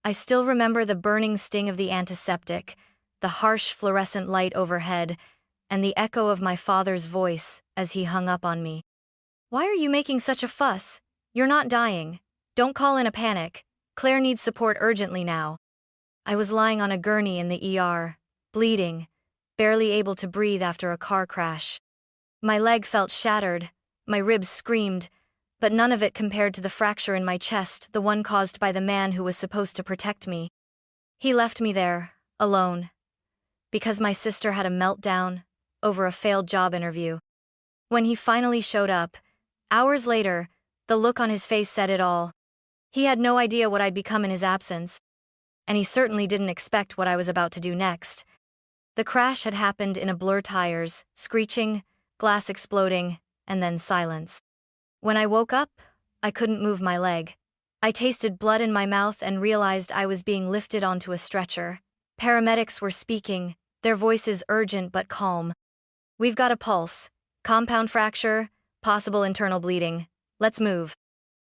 I still remember the burning sting of the antiseptic, the harsh fluorescent light overhead, and the echo of my father's voice as he hung up on me. "Why are you making such a fuss? You're not dying. Don't call in a panic. Claire needs support urgently now." I was lying on a gurney in the ER, bleeding, barely able to breathe after a car crash. My leg felt shattered, my ribs screamed, but none of it compared to the fracture in my chest, the one caused by the man who was supposed to protect me. He left me there, alone, because my sister had a meltdown over a failed job interview. When he finally showed up, hours later, the look on his face said it all. He had no idea what I'd become in his absence, and he certainly didn't expect what I was about to do next. The crash had happened in a blur: tires screeching, glass exploding, and then silence. When I woke up, I couldn't move my leg. I tasted blood in my mouth and realized I was being lifted onto a stretcher. Paramedics were speaking, their voices urgent but calm. "We've got a pulse, compound fracture, possible internal bleeding. Let's move."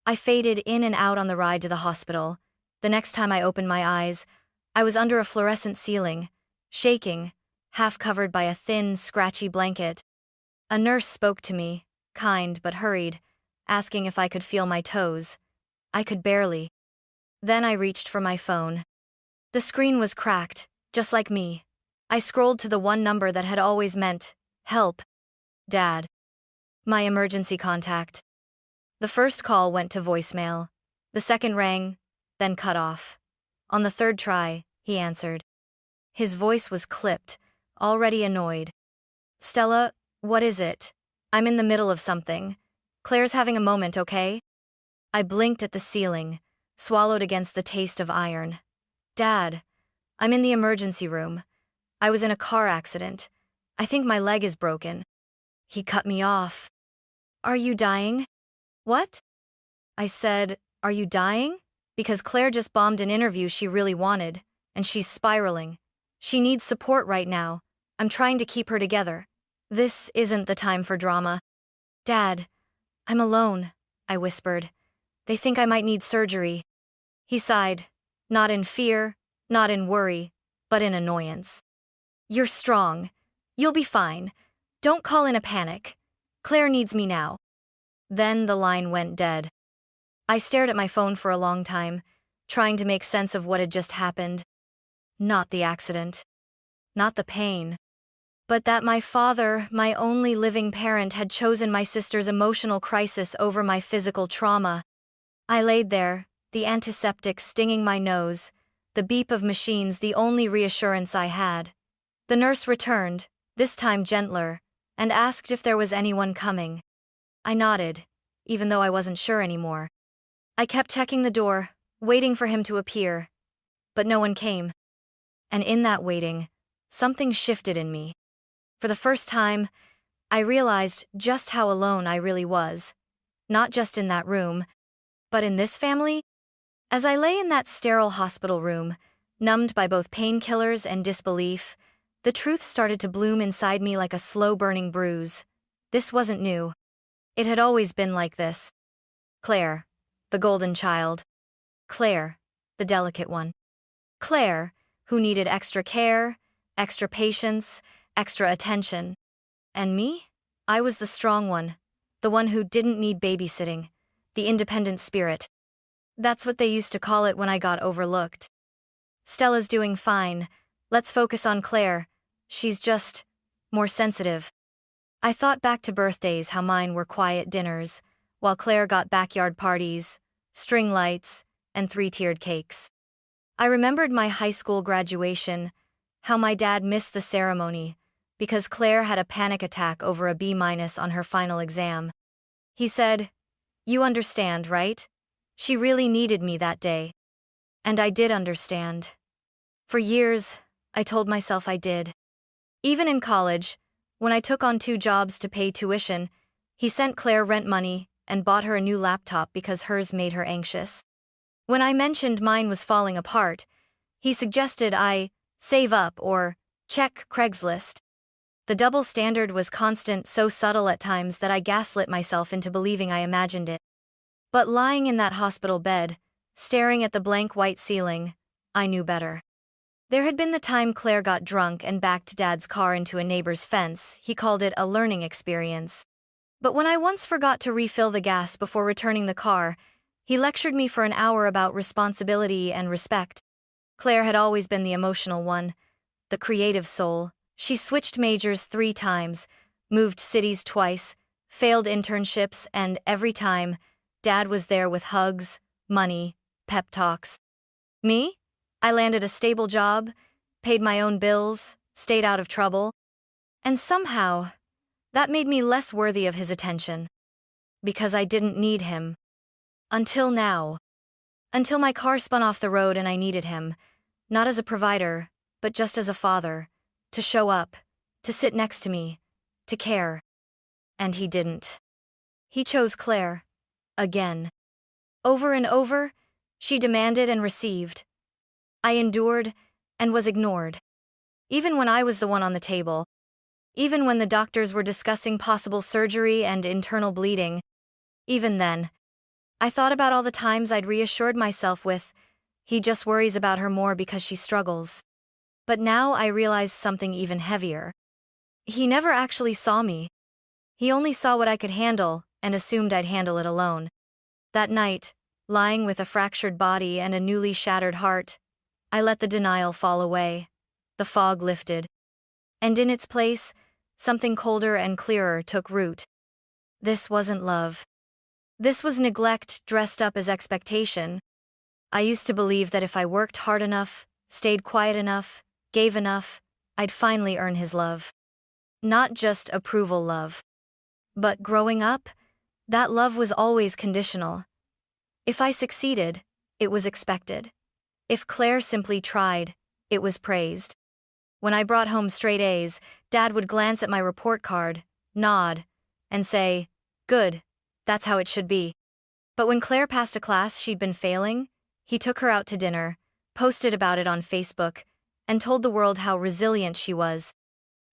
I faded in and out on the ride to the hospital. The next time I opened my eyes, I was under a fluorescent ceiling, shaking, half covered by a thin, scratchy blanket. A nurse spoke to me, kind but hurried, asking if I could feel my toes. I could barely. Then I reached for my phone. The screen was cracked, just like me. I scrolled to the one number that had always meant help. Dad. My emergency contact. The first call went to voicemail. The second rang, then cut off. On the third try, he answered. His voice was clipped, already annoyed. "Stella, what is it? I'm in the middle of something. Claire's having a moment, okay?" I blinked at the ceiling, swallowed against the taste of iron. "Dad, I'm in the emergency room. I was in a car accident. I think my leg is broken." He cut me off. "Are you dying?" "What?" I said, "Are you dying? Because Claire just bombed an interview she really wanted, and she's spiraling. She needs support right now. I'm trying to keep her together. This isn't the time for drama." "Dad, I'm alone," I whispered. "They think I might need surgery." He sighed, not in fear, not in worry, but in annoyance. "You're strong. You'll be fine. Don't call in a panic. Claire needs me now." Then the line went dead. I stared at my phone for a long time, trying to make sense of what had just happened. Not the accident. Not the pain. But that my father, my only living parent, had chosen my sister's emotional crisis over my physical trauma. I laid there, the antiseptic stinging my nose, the beep of machines the only reassurance I had. The nurse returned, this time gentler, and asked if there was anyone coming. I nodded, even though I wasn't sure anymore. I kept checking the door, waiting for him to appear, but no one came. And in that waiting, something shifted in me. For the first time, I realized just how alone I really was. Not just in that room, but in this family. As I lay in that sterile hospital room, numbed by both painkillers and disbelief, the truth started to bloom inside me like a slow-burning bruise. This wasn't new. It had always been like this. Claire, the golden child. Claire, the delicate one. Claire, who needed extra care, extra patience, extra attention. And me? I was the strong one, the one who didn't need babysitting, the independent spirit. That's what they used to call it when I got overlooked. "Stella's doing fine. Let's focus on Claire. She's just more sensitive." I thought back to birthdays, how mine were quiet dinners, while Claire got backyard parties, string lights, and 3-tiered cakes. I remembered my high school graduation, how my dad missed the ceremony because Claire had a panic attack over a B- on her final exam. He said, "You understand, right? She really needed me that day." And I did understand. For years, I told myself I did. Even in college, when I took on 2 jobs to pay tuition, he sent Claire rent money and bought her a new laptop because hers made her anxious. When I mentioned mine was falling apart, he suggested I save up or check Craigslist. The double standard was constant, so subtle at times that I gaslit myself into believing I imagined it. But lying in that hospital bed, Staring at the blank white ceiling, I knew better. There had been the time Claire got drunk and backed Dad's car into a neighbor's fence. He called it a learning experience. But when I once forgot to refill the gas before returning the car, he lectured me for an hour about responsibility and respect. Claire had always been the emotional one, the creative soul. She switched majors 3 times, moved cities twice, failed internships, and every time, Dad was there with hugs, money, pep talks. Me? I landed a stable job, paid my own bills, stayed out of trouble, and somehow, that made me less worthy of his attention. Because I didn't need him. Until now. Until my car spun off the road and I needed him, not as a provider, but just as a father, to show up, to sit next to me, to care. And he didn't. He chose Claire. Again. Over and over, she demanded and received. I endured and was ignored. Even when I was the one on the table. Even when the doctors were discussing possible surgery and internal bleeding. Even then, I thought about all the times I'd reassured myself with, he just worries about her more because she struggles. But now I realized something even heavier. He never actually saw me. He only saw what I could handle and assumed I'd handle it alone. That night, lying with a fractured body and a newly shattered heart, I let the denial fall away. The fog lifted. And in its place, something colder and clearer took root. This wasn't love. This was neglect dressed up as expectation. I used to believe that if I worked hard enough, stayed quiet enough, gave enough, I'd finally earn his love. Not just approval love. But growing up, that love was always conditional. If I succeeded, it was expected. If Claire simply tried, it was praised. When I brought home straight A's, Dad would glance at my report card, nod, and say, "Good, that's how it should be." But when Claire passed a class she'd been failing, he took her out to dinner, posted about it on Facebook, and told the world how resilient she was.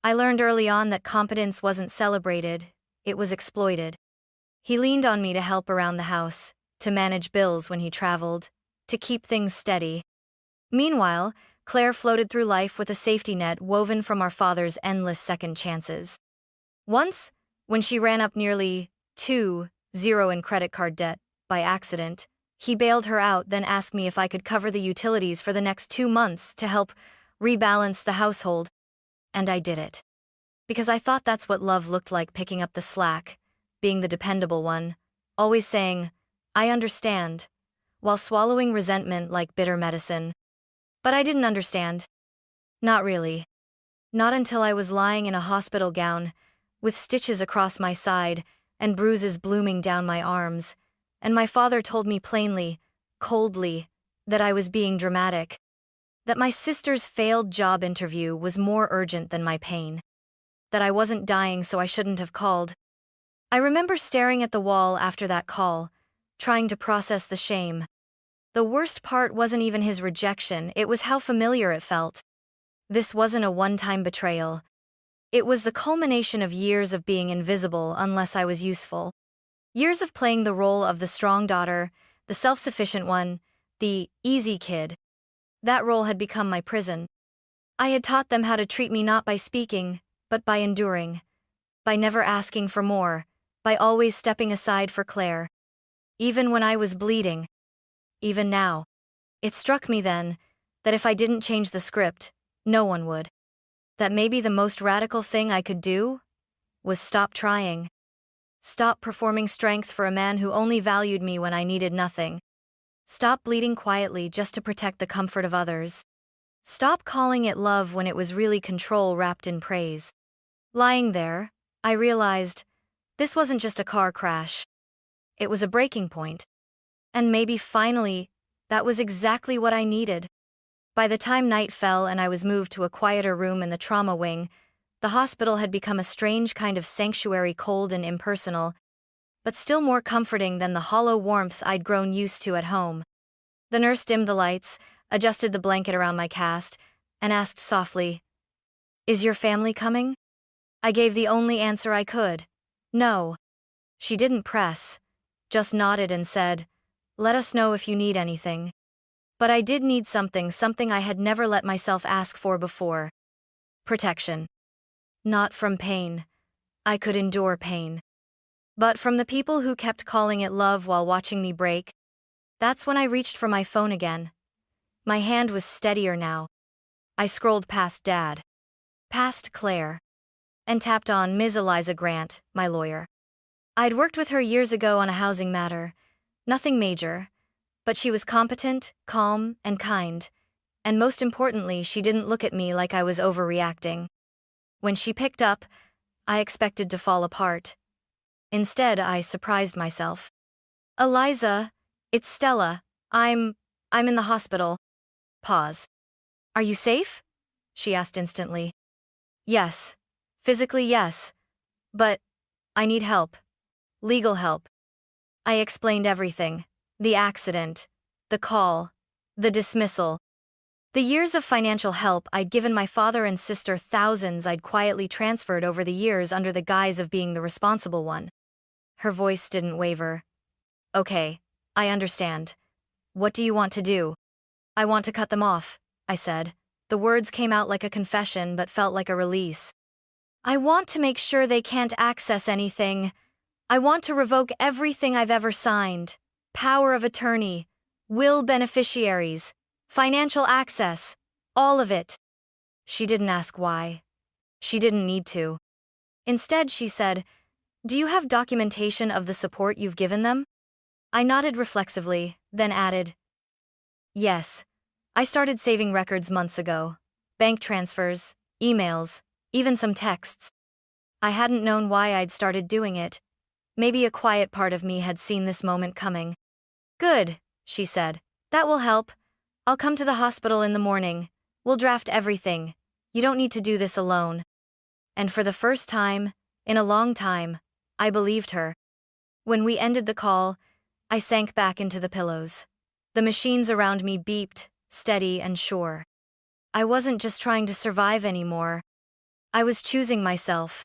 I learned early on that competence wasn't celebrated, it was exploited. He leaned on me to help around the house, to manage bills when he traveled, to keep things steady. Meanwhile, Claire floated through life with a safety net woven from our father's endless second chances. Once, when she ran up nearly 2-0 in credit card debt, by accident, he bailed her out, then asked me if I could cover the utilities for the next 2 months to help rebalance the household. And I did it. Because I thought that's what love looked like, picking up the slack, being the dependable one, always saying, "I understand," while swallowing resentment like bitter medicine. But I didn't understand. Not really. Not until I was lying in a hospital gown, with stitches across my side and bruises blooming down my arms, and my father told me plainly, coldly, that I was being dramatic. That my sister's failed job interview was more urgent than my pain. That I wasn't dying, so I shouldn't have called. I remember staring at the wall after that call, trying to process the shame. The worst part wasn't even his rejection, it was how familiar it felt. This wasn't a one-time betrayal. It was the culmination of years of being invisible unless I was useful. Years of playing the role of the strong daughter, the self-sufficient one, the easy kid. That role had become my prison. I had taught them how to treat me not by speaking, but by enduring. By never asking for more, by always stepping aside for Claire. Even when I was bleeding. Even now. It struck me then, that if I didn't change the script, no one would. That maybe the most radical thing I could do was stop trying. Stop performing strength for a man who only valued me when I needed nothing. Stop bleeding quietly just to protect the comfort of others. Stop calling it love when it was really control wrapped in praise. Lying there, I realized, this wasn't just a car crash. It was a breaking point. And maybe finally, that was exactly what I needed. By the time night fell and I was moved to a quieter room in the trauma wing, the hospital had become a strange kind of sanctuary, cold and impersonal, but still more comforting than the hollow warmth I'd grown used to at home. The nurse dimmed the lights, adjusted the blanket around my cast, and asked softly, "Is your family coming?" I gave the only answer I could. No. She didn't press, just nodded and said, Let us know if you need anything. But I did need something I had never let myself ask for before. Protection. Not from pain. I could endure pain. But from the people who kept calling it love while watching me break. That's when I reached for my phone again. My hand was steadier now. I scrolled past Dad. Past Claire. And tapped on Ms. Eliza Grant, my lawyer. I'd worked with her years ago on a housing matter. Nothing major. But she was competent, calm, and kind. And most importantly, she didn't look at me like I was overreacting. When she picked up, I expected to fall apart. Instead, I surprised myself. Eliza, it's Stella. I'm in the hospital. Pause. Are you safe? She asked instantly. Yes. Physically, yes. But I need help. Legal help. I explained everything. The accident. The call. The dismissal. The years of financial help I'd given my father and sister, thousands I'd quietly transferred over the years under the guise of being the responsible one. Her voice didn't waver. Okay, I understand. What do you want to do? I want to cut them off, I said. The words came out like a confession but felt like a release. I want to make sure they can't access anything. I want to revoke everything I've ever signed. Power of attorney, will beneficiaries, financial access, all of it. She didn't ask why. She didn't need to. Instead, she said, "Do you have documentation of the support you've given them?" I nodded reflexively, then added, "Yes. I started saving records months ago. Bank transfers, emails, even some texts." I hadn't known why I'd started doing it. Maybe a quiet part of me had seen this moment coming. "Good," she said. "That will help. I'll come to the hospital in the morning. We'll draft everything. You don't need to do this alone." And for the first time, in a long time, I believed her. When we ended the call, I sank back into the pillows. The machines around me beeped, steady and sure. I wasn't just trying to survive anymore. I was choosing myself.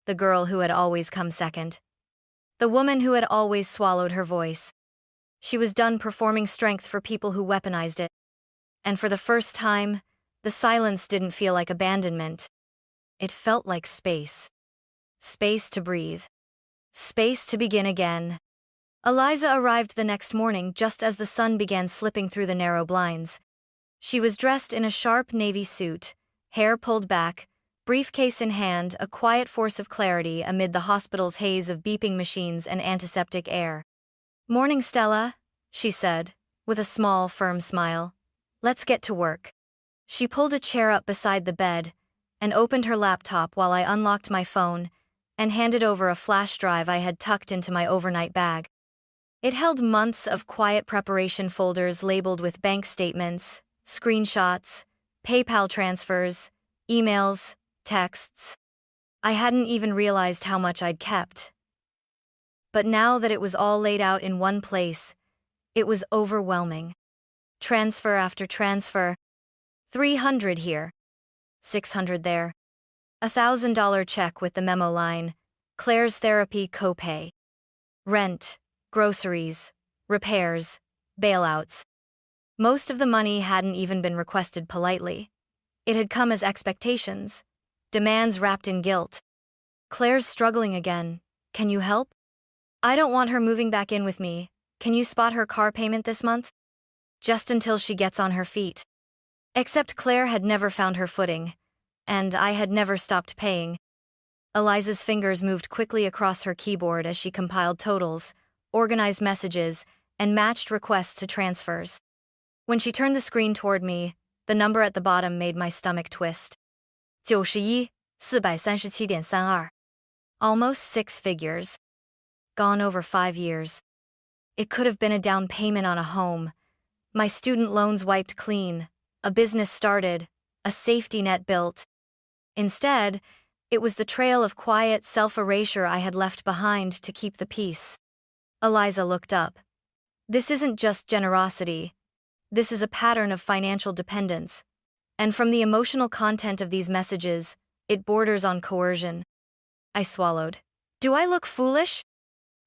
The girl who had always come second. The woman who had always swallowed her voice. She was done performing strength for people who weaponized it. And for the first time, the silence didn't feel like abandonment. It felt like space. Space to breathe. Space to begin again. Eliza arrived the next morning just as the sun began slipping through the narrow blinds. She was dressed in a sharp navy suit, hair pulled back, briefcase in hand, a quiet force of clarity amid the hospital's haze of beeping machines and antiseptic air. "Morning, Stella," she said, with a small, firm smile. "Let's get to work." She pulled a chair up beside the bed and opened her laptop while I unlocked my phone and handed over a flash drive I had tucked into my overnight bag. It held months of quiet preparation folders labeled with bank statements, screenshots, PayPal transfers, emails, texts. I hadn't even realized how much I'd kept. But now that it was all laid out in one place, it was overwhelming. Transfer after transfer. 300 here. 600 there. $1,000 check with the memo line, Claire's therapy copay. Rent, groceries, repairs, bailouts. Most of the money hadn't even been requested politely. It had come as expectations, demands wrapped in guilt. "Claire's struggling again. Can you help? I don't want her moving back in with me. Can you spot her car payment this month? Just until she gets on her feet." Except Claire had never found her footing, and I had never stopped paying. Eliza's fingers moved quickly across her keyboard as she compiled totals, organized messages, and matched requests to transfers. When she turned the screen toward me, the number at the bottom made my stomach twist. 91,437.32. Almost 6 figures. Gone over 5 years. It could have been a down payment on a home. My student loans wiped clean, a business started, a safety net built. Instead, it was the trail of quiet self-erasure I had left behind to keep the peace. Eliza looked up. "This isn't just generosity. This is a pattern of financial dependence. And from the emotional content of these messages, it borders on coercion." I swallowed. "Do I look foolish?"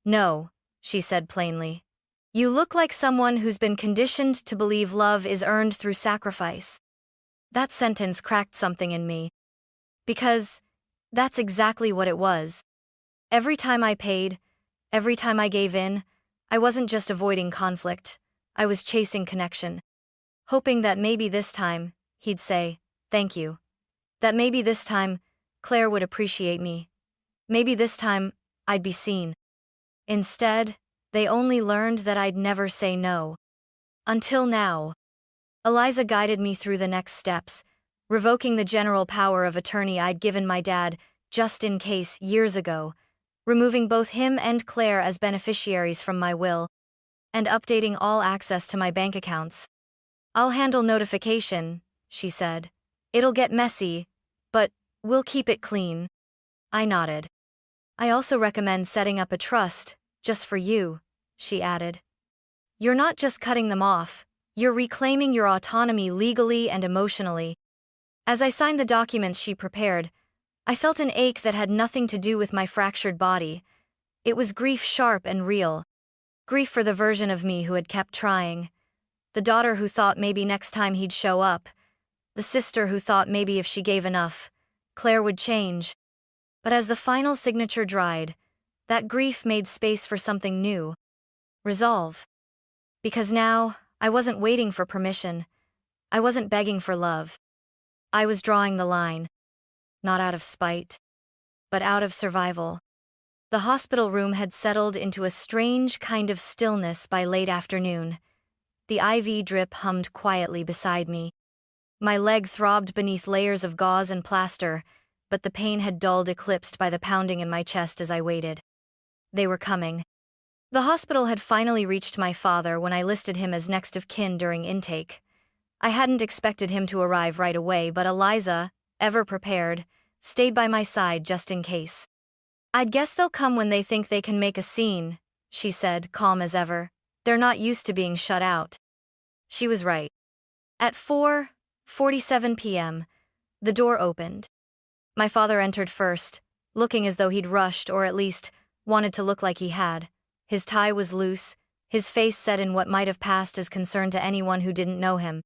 "No," she said plainly. You look like someone who's been conditioned to believe love is earned through sacrifice. That sentence cracked something in me. Because that's exactly what it was. Every time I paid, every time I gave in, I wasn't just avoiding conflict, I was chasing connection. Hoping that maybe this time, he'd say, thank you. That maybe this time, Claire would appreciate me. Maybe this time, I'd be seen. Instead, they only learned that I'd never say no. Until now. Eliza guided me through the next steps, revoking the general power of attorney I'd given my dad just in case years ago, removing both him and Claire as beneficiaries from my will, and updating all access to my bank accounts. I'll handle notification, she said. It'll get messy, but we'll keep it clean. I nodded. I also recommend setting up a trust, just for you, she added. You're not just cutting them off, you're reclaiming your autonomy legally and emotionally. As I signed the documents she prepared, I felt an ache that had nothing to do with my fractured body. It was grief sharp and real. Grief for the version of me who had kept trying. The daughter who thought maybe next time he'd show up. The sister who thought maybe if she gave enough, Claire would change. But as the final signature dried, that grief made space for something new. Resolve. Because now, I wasn't waiting for permission. I wasn't begging for love. I was drawing the line. Not out of spite, but out of survival. The hospital room had settled into a strange kind of stillness by late afternoon. The IV drip hummed quietly beside me. My leg throbbed beneath layers of gauze and plaster, but the pain had dulled, eclipsed by the pounding in my chest as I waited. They were coming. The hospital had finally reached my father when I listed him as next of kin during intake. I hadn't expected him to arrive right away, but Eliza, ever prepared, stayed by my side just in case. I'd guess they'll come when they think they can make a scene, she said, calm as ever. They're not used to being shut out. She was right. At 4:47 p.m., the door opened. My father entered first, looking as though he'd rushed, or at least wanted to look like he had. His tie was loose, his face set in what might have passed as concern to anyone who didn't know him.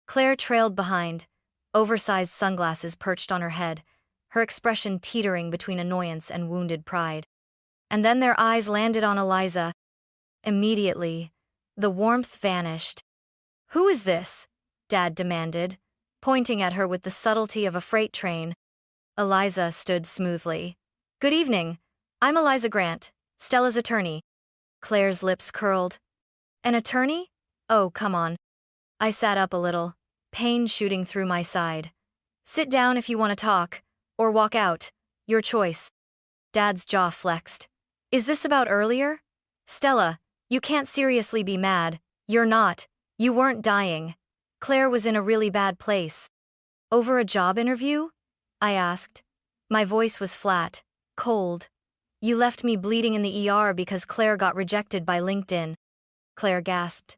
Claire trailed behind, oversized sunglasses perched on her head, her expression teetering between annoyance and wounded pride. And then their eyes landed on Eliza. Immediately, the warmth vanished. "Who is this?" Dad demanded, pointing at her with the subtlety of a freight train. Eliza stood smoothly. "Good evening. I'm Eliza Grant, Stella's attorney." Claire's lips curled. "An attorney? Oh, come on." I sat up a little, pain shooting through my side. "Sit down if you want to talk, or walk out. Your choice." Dad's jaw flexed. "Is this about earlier? Stella, you can't seriously be mad. You're not. You weren't dying. Claire was in a really bad place." "Over a job interview?" I asked. My voice was flat, cold. "You left me bleeding in the ER because Claire got rejected by LinkedIn." Claire gasped.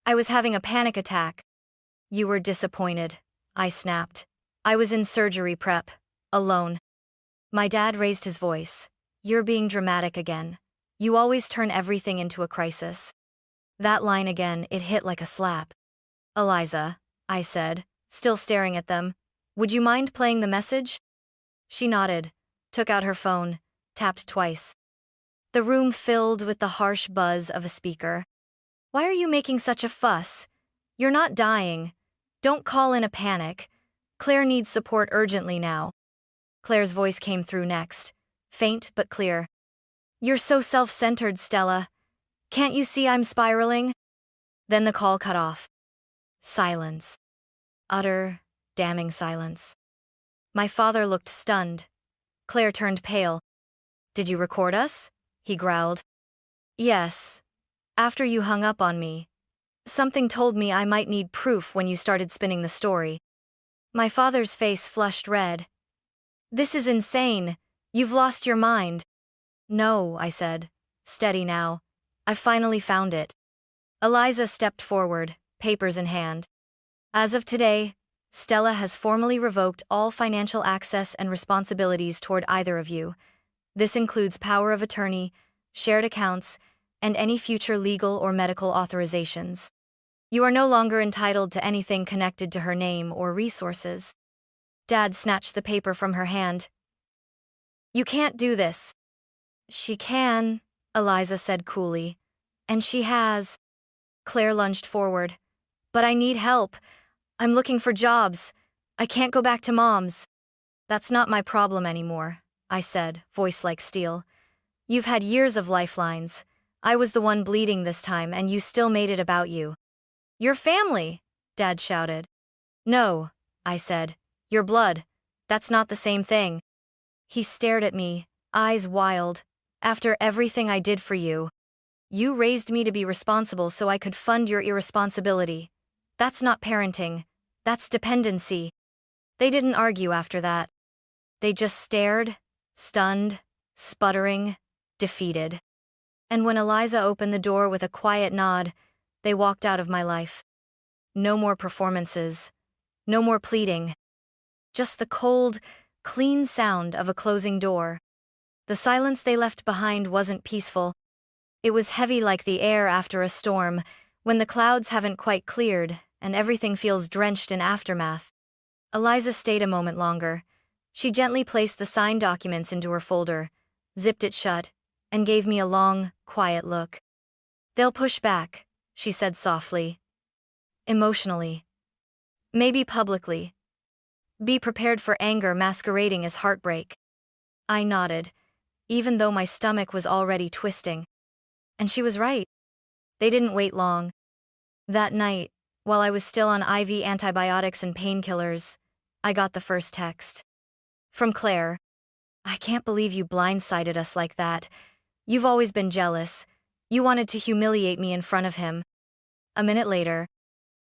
"I was having a panic attack." "You were disappointed," I snapped. "I was in surgery prep, alone." My dad raised his voice. "You're being dramatic again. You always turn everything into a crisis." That line again, it hit like a slap. "Eliza," I said, still staring at them, "would you mind playing the message?" She nodded, took out her phone, tapped twice. The room filled with the harsh buzz of a speaker. "Why are you making such a fuss? You're not dying. Don't call in a panic. Claire needs support urgently now." Claire's voice came through next, faint but clear. "You're so self-centered, Stella. Can't you see I'm spiraling?" Then the call cut off. Silence. Utter, damning silence. My father looked stunned. Claire turned pale. "Did you record us?" he growled. "Yes. After you hung up on me. Something told me I might need proof when you started spinning the story." My father's face flushed red. "This is insane. You've lost your mind." "No," I said, steady now. "I finally found it." Eliza stepped forward, papers in hand. "As of today, Stella has formally revoked all financial access and responsibilities toward either of you. This includes power of attorney, shared accounts, and any future legal or medical authorizations. You are no longer entitled to anything connected to her name or resources. Dad snatched the paper from her hand. You can't do this. She can, Eliza said coolly. And she has. Claire lunged forward. But I need help. I'm looking for jobs. I can't go back to Mom's. That's not my problem anymore, I said, voice like steel. You've had years of lifelines. I was the one bleeding this time and you still made it about you. Your family, Dad shouted. No, I said. Your blood. That's not the same thing. He stared at me, eyes wild. After everything I did for you. You raised me to be responsible so I could fund your irresponsibility. That's not parenting. That's dependency. They didn't argue after that. They just stared, stunned, sputtering, defeated. And when Eliza opened the door with a quiet nod, they walked out of my life. No more performances. No more pleading. Just the cold, clean sound of a closing door. The silence they left behind wasn't peaceful. It was heavy like the air after a storm, when the clouds haven't quite cleared and everything feels drenched in aftermath. Eliza stayed a moment longer. She gently placed the signed documents into her folder, zipped it shut, and gave me a long, quiet look. They'll push back, she said softly. Emotionally. Maybe publicly. Be prepared for anger masquerading as heartbreak. I nodded, even though my stomach was already twisting. And she was right. They didn't wait long. That night, while I was still on IV antibiotics and painkillers, I got the first text. From Claire. I can't believe you blindsided us like that. You've always been jealous. You wanted to humiliate me in front of him. A minute later.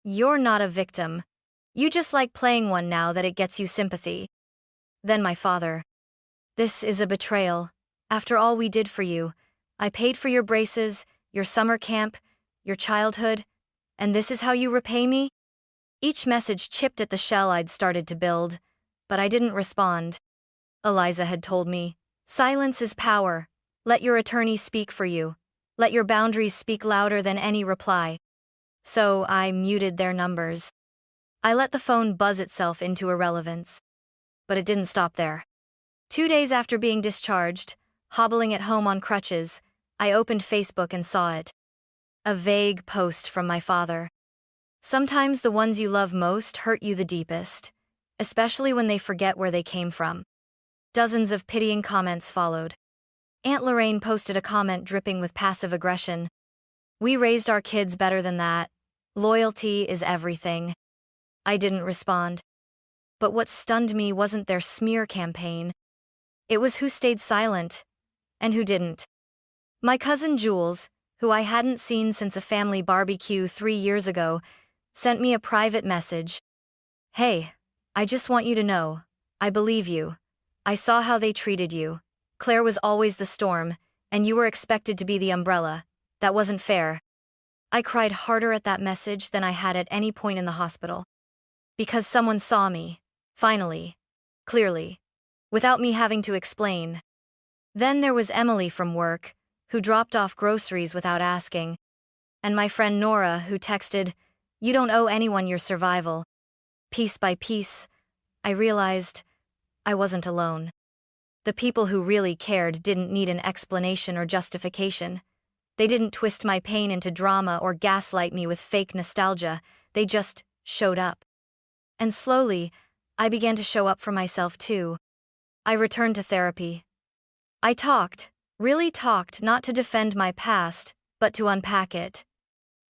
You're not a victim. You just like playing one now that it gets you sympathy. Then my father. This is a betrayal. After all we did for you, I paid for your braces, your summer camp, your childhood, and this is how you repay me? Each message chipped at the shell I'd started to build, but I didn't respond. Eliza had told me, silence is power. Let your attorney speak for you. Let your boundaries speak louder than any reply. So I muted their numbers. I let the phone buzz itself into irrelevance. But it didn't stop there. 2 days after being discharged, hobbling at home on crutches, I opened Facebook and saw it. A vague post from my father. Sometimes the ones you love most hurt you the deepest, especially when they forget where they came from. Dozens of pitying comments followed. Aunt Lorraine posted a comment dripping with passive aggression. We raised our kids better than that. Loyalty is everything. I didn't respond. But what stunned me wasn't their smear campaign. It was who stayed silent, and who didn't. My cousin Jules, who I hadn't seen since a family barbecue 3 years ago, sent me a private message. Hey, I just want you to know, I believe you. I saw how they treated you. Claire was always the storm, and you were expected to be the umbrella. That wasn't fair. I cried harder at that message than I had at any point in the hospital. Because someone saw me, finally, clearly, without me having to explain. Then there was Emily from work, who dropped off groceries without asking. And my friend Nora, who texted, "You don't owe anyone your survival." Piece by piece, I realized I wasn't alone. The people who really cared didn't need an explanation or justification. They didn't twist my pain into drama or gaslight me with fake nostalgia. They just showed up. And slowly, I began to show up for myself too. I returned to therapy. I talked, really talked, not to defend my past, but to unpack it.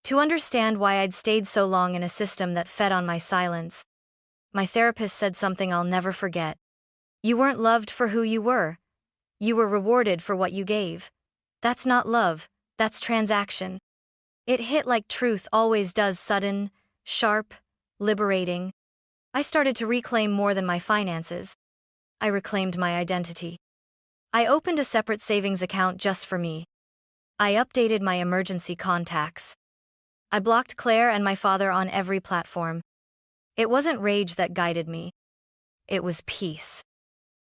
To understand why I'd stayed so long in a system that fed on my silence. My therapist said something I'll never forget. You weren't loved for who you were. You were rewarded for what you gave. That's not love, that's transaction. It hit like truth always does, sudden, sharp, liberating. I started to reclaim more than my finances. I reclaimed my identity. I opened a separate savings account just for me. I updated my emergency contacts. I blocked Claire and my father on every platform. It wasn't rage that guided me. It was peace.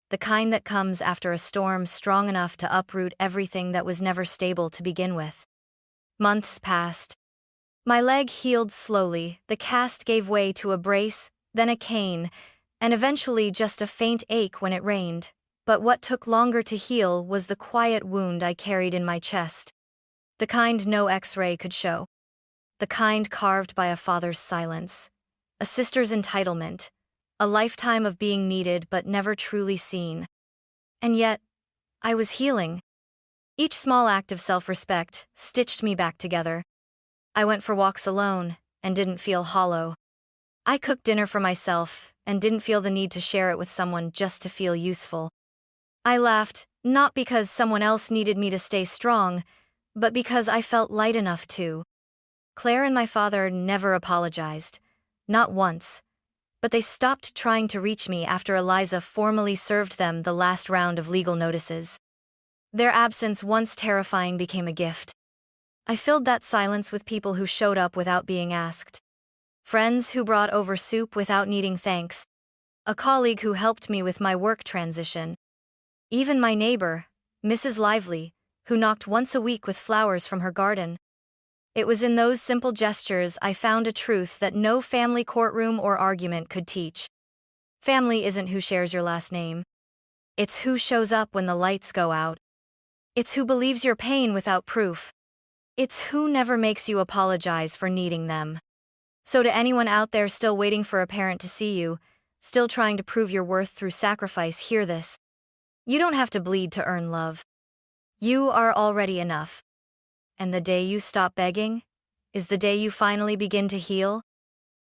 The kind that comes after a storm strong enough to uproot everything that was never stable to begin with. Months passed. My leg healed slowly, the cast gave way to a brace, then a cane, and eventually just a faint ache when it rained. But what took longer to heal was the quiet wound I carried in my chest. The kind no X-ray could show. The kind carved by a father's silence. A sister's entitlement. A lifetime of being needed but never truly seen. And yet, I was healing. Each small act of self-respect stitched me back together. I went for walks alone and didn't feel hollow. I cooked dinner for myself and didn't feel the need to share it with someone just to feel useful. I laughed, not because someone else needed me to stay strong, but because I felt light enough to. Claire and my father never apologized. Not once. But they stopped trying to reach me after Eliza formally served them the last round of legal notices. Their absence, once terrifying, became a gift. I filled that silence with people who showed up without being asked. Friends who brought over soup without needing thanks. A colleague who helped me with my work transition. Even my neighbor, Mrs. Lively, who knocked once a week with flowers from her garden. It was in those simple gestures I found a truth that no family courtroom or argument could teach. Family isn't who shares your last name. It's who shows up when the lights go out. It's who believes your pain without proof. It's who never makes you apologize for needing them. So to anyone out there still waiting for a parent to see you, still trying to prove your worth through sacrifice, hear this. You don't have to bleed to earn love. You are already enough. And the day you stop begging is the day you finally begin to heal.